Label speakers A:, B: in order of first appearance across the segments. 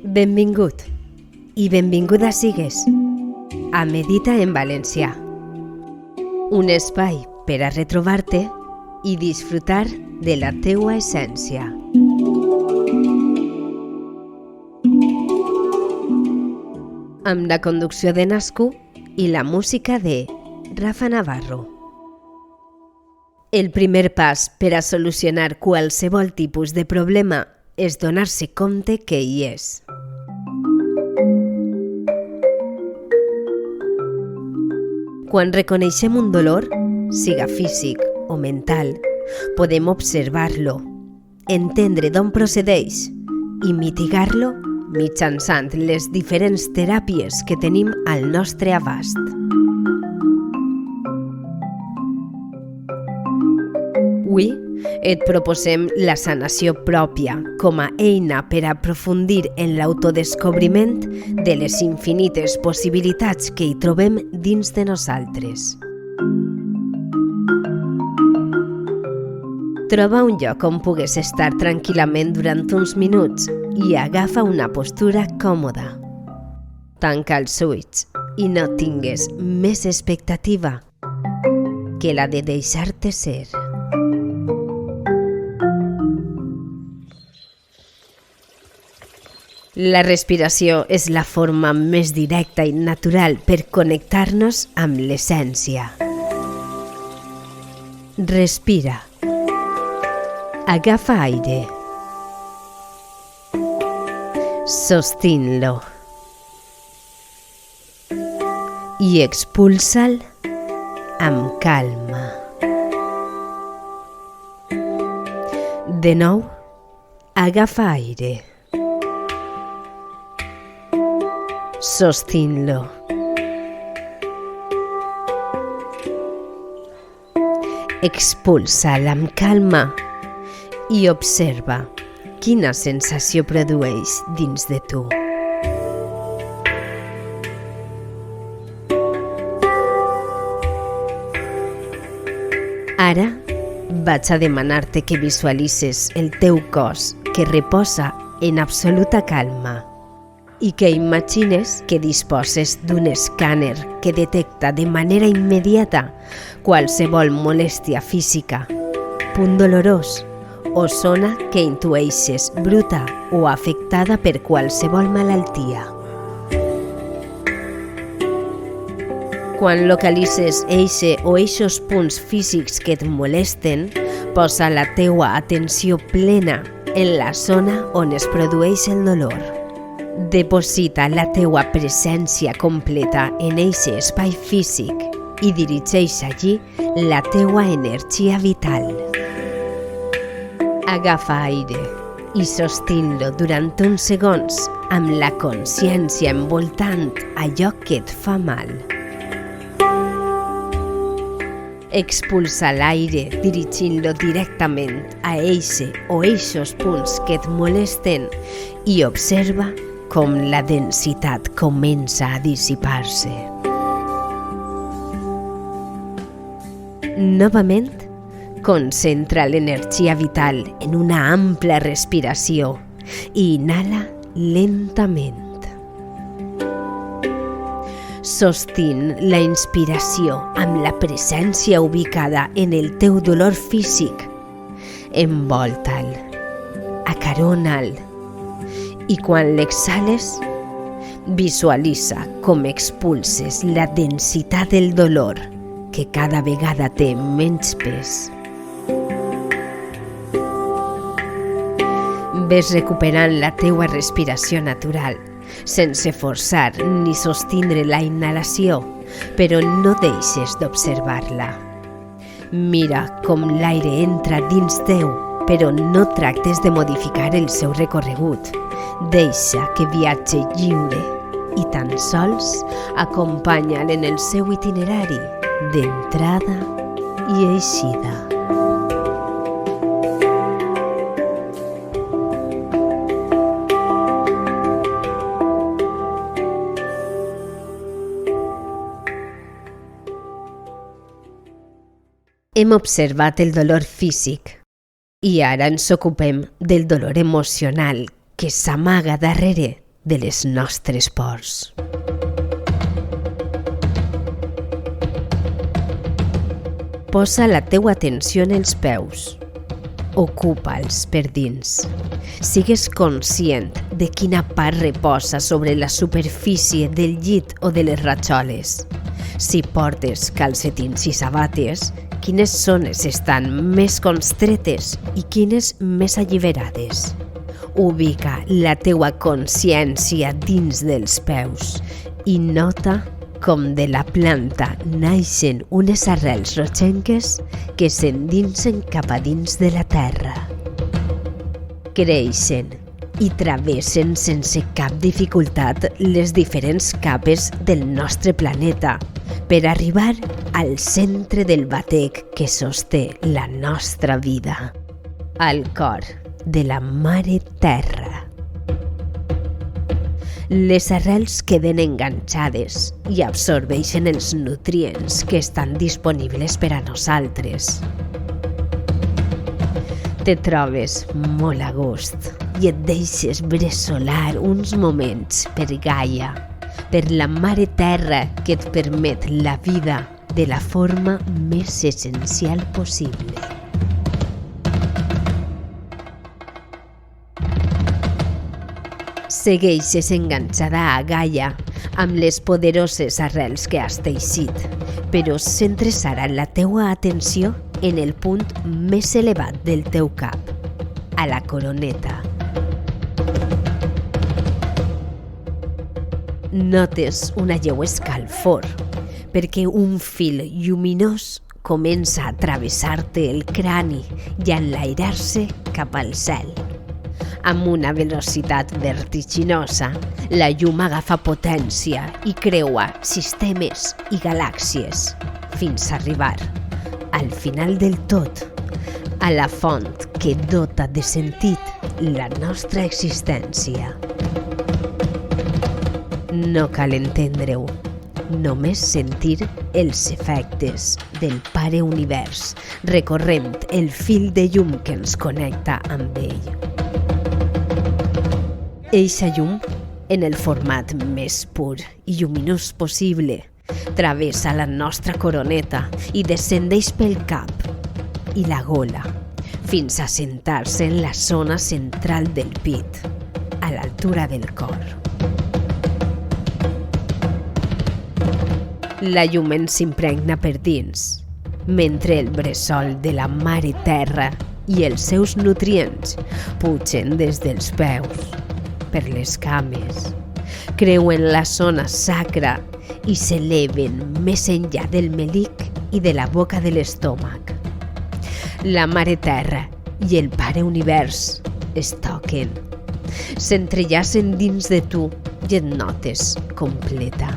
A: Benvingut i benvinguda sigues a Medita en Valencià, un espai per a retrobar-te i disfrutar de la teua essència. Amb la conducció de Nascu i la música de Rafa Navarro. El primer pas per a solucionar qualsevol tipus de problema és donar-se compte que hi és. Quan reconeixem un dolor, siga físic o mental, podem observar-lo, entendre d'on procedeix i mitigar-lo mitjançant les diferents teràpies que tenim al nostre abast. Avui et proposem la sanació pròpia com a eina per a aprofundir en l'autodescobriment de les infinites possibilitats que hi trobem dins de nosaltres. Troba un lloc on pugues estar tranquil·lament durant uns minuts i agafa una postura còmoda. Tanca els ulls i no tingues més expectativa que la de deixar-te ser. La respiració és la forma més directa i natural per connectar-nos amb l'essència. Respira. Agafa aire. Sostén-lo. I expulsa'l amb calma. De nou, agafa aire. Sostén-lo. Expulsa'l amb calma i observa quina sensació produeix dins de tu. Ara vaig a demanar-te que visualitzes el teu cos que reposa en absoluta calma i que imagines que disposes d'un escàner que detecta de manera immediata qualsevol molèstia física, punt dolorós o zona que intueixes bruta o afectada per qualsevol malaltia. Quan localitzes eixe o eixos punts físics que et molesten, posa la teua atenció plena en la zona on es produeix el dolor. Deposita la teua presència completa en eixe espai físic i dirigeix allí la teua energia vital. Agafa aire i sostén-lo durant uns segons amb la consciència envoltant allò que et fa mal. Expulsa l'aire dirigint-lo directament a eixe o eixos punts que et molesten i observa com la densitat comença a dissipar-se. Novament, concentra l'energia vital en una ampla respiració i inhala lentament. Sostén la inspiració amb la presència ubicada en el teu dolor físic. Envolta'l, acarona'l i quan l'exhales, visualitza com expulses la densitat del dolor que cada vegada té menys pes. Ves recuperant la teua respiració natural, sense forçar ni sostindre la inhalació, però no deixes d'observar-la. Mira com l'aire entra dins teu, però no tractes de modificar el seu recorregut. Deixa que viatge lliure i tan sols acompanya'l en el seu itinerari d'entrada i eixida. Hem observat el dolor físic, I ara ens ocupem del dolor emocional que s'amaga darrere de les nostres pors. Posa la teua atenció en els peus. Ocupa'ls per dins. Sigues conscient de quina part reposa sobre la superfície del llit o de les ratxoles. Si portes calcetins i sabates, quines zones estan més constretes i quines més alliberades. Ubica la teua consciència dins dels peus i nota com de la planta naixen unes arrels rotxenques que s'endinsen cap a dins de la terra. Creixen i travessen sense cap dificultat les diferents capes del nostre planeta per arribar al centre del batec que sosté la nostra vida, al cor de la Mare Terra. Les arrels queden enganxades i absorbeixen els nutrients que estan disponibles per a nosaltres. Te trobes molt a gust i et deixes bressolar uns moments per Gaia, per la Mare Terra que et permet la vida de la forma més essencial possible. Segueixes enganxada a Gaia amb les poderoses arrels que has teixit, però centres ara la teua atenció en el punt més elevat del teu cap, a la coroneta. Notes una lleu escalfor, perquè un fil lluminós comença a travessar-te el crani i a enlairar-se cap al cel. Amb una velocitat vertiginosa, la llum agafa potència i creua sistemes i galàxies fins a arribar, al final del tot, a la font que dota de sentit la nostra existència. No cal entendre-ho, només sentir els efectes del Pare Univers recorrent el fil de llum que ens connecta amb ell. Eixa llum, en el format més pur i lluminós possible, travessa la nostra coroneta i descendeix pel cap i la gola, fins a sentar-se en la zona central del pit, a l'altura del cor. La llum ens impregna per dins, mentre el bressol de la Mare Terra i els seus nutrients pugen des dels peus, per les cames, creuen la zona sacra i s'eleven més enllà del melic i de la boca de l'estómac. La Mare Terra i el Pare Univers es toquen, s'entrellacen dins de tu i et notes completa,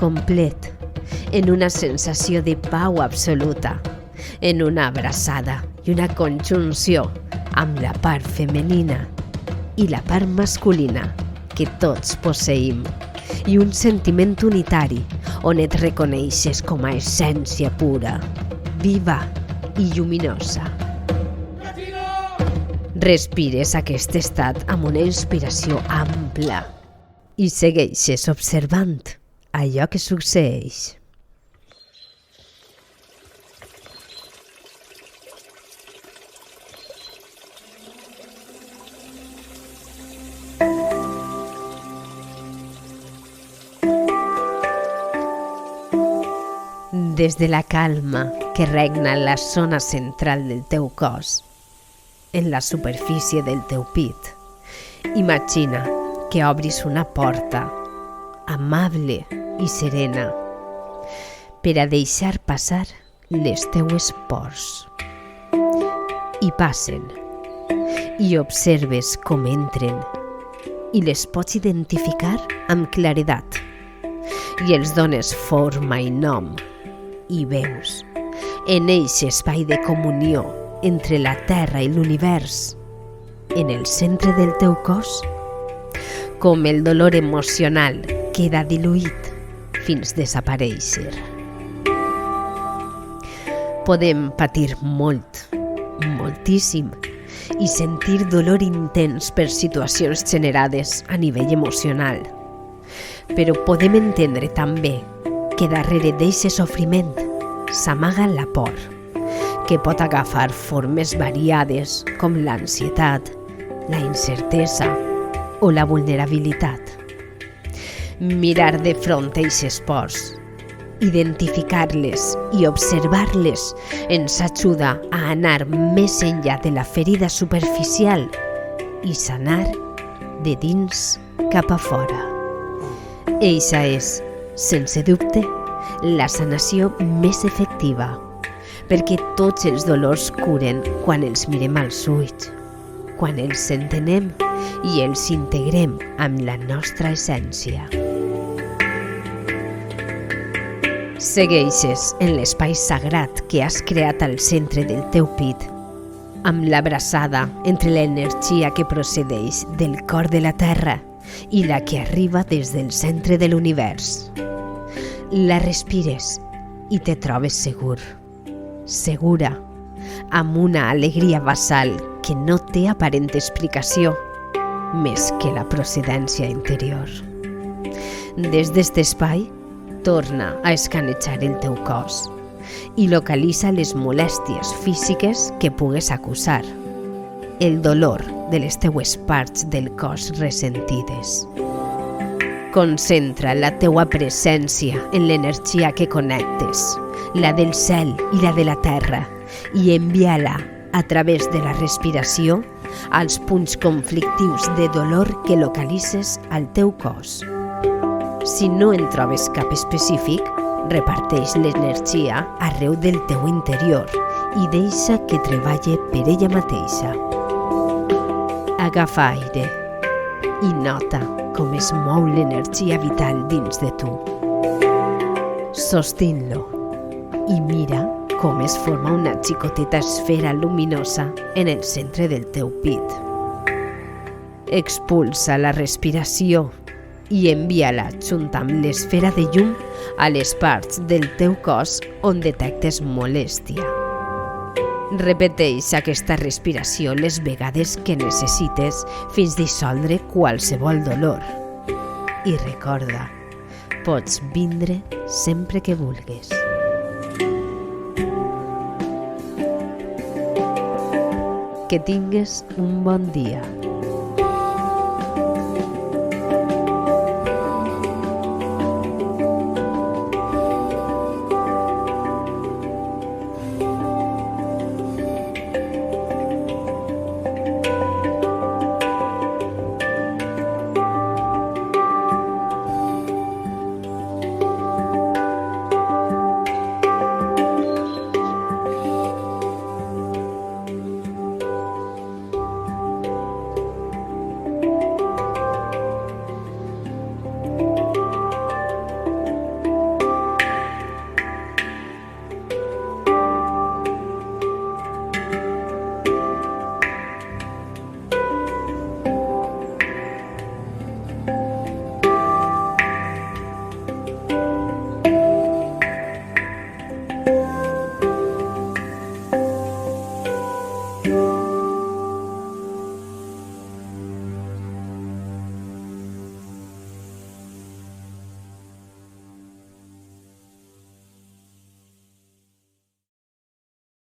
A: complet, en una sensació de pau absoluta, en una abraçada i una conjunció amb la part femenina i la part masculina que tots posseïm, i un sentiment unitari on et reconeixes com a essència pura, viva i lluminosa. Respires aquest estat amb una inspiració ampla i segueixes observant allò que succeeix. Des de la calma que regna en la zona central del teu cos, en la superfície del teu pit, imagina que obris una porta amable i serena per a deixar passar les teues pors. I passen, i observes com entren, i les pots identificar amb claredat, i els dones forma i nom, i veus, en eixe espai de comunió entre la Terra i l'univers, en el centre del teu cos, com el dolor emocional queda diluït fins desaparèixer. Podem patir molt, moltíssim, i sentir dolor intens per situacions generades a nivell emocional. Però podem entendre també que darrere d'eixe sofriment s'amaga la por, que pot agafar formes variades com l'ansietat, la incertesa o la vulnerabilitat. Mirar de front eixes pors, identificar-les i observar-les ens ajuda a anar més enllà de la ferida superficial i sanar de dins cap a fora. Eixa és, sense dubte, la sanació més efectiva, perquè tots els dolors curen quan els mirem als ulls, quan els entenem i els integrem amb la nostra essència. Segueixes en l'espai sagrat que has creat al centre del teu pit, amb l'abraçada entre l'energia que procedeix del cor de la Terra i la que arriba des del centre de l'univers. La respires i te trobes segur, segura, amb una alegria basal que no té aparent explicació, més que la procedència interior. Des d'este espai, torna a escanejar el teu cos i localitza les molèsties físiques que pugues acusar, el dolor de les teues parts del cos ressentides. Concentra la teua presència en l'energia que connectes, la del cel i la de la terra, i envia-la a través de la respiració als punts conflictius de dolor que localitzes al teu cos. Si no en trobes cap específic, reparteix l'energia arreu del teu interior i deixa que treballe per ella mateixa. Agafa aire i nota com es mou l'energia vital dins de tu. Sostén-lo i mira com es forma una xicoteta esfera luminosa en el centre del teu pit. Expulsa la respiració i envia-la junt amb l'esfera de llum a les parts del teu cos on detectes molèstia. Repeteix aquesta respiració les vegades que necessites fins dissoldre qualsevol dolor. I recorda, pots vindre sempre que vulguis. Que tingues un bon dia.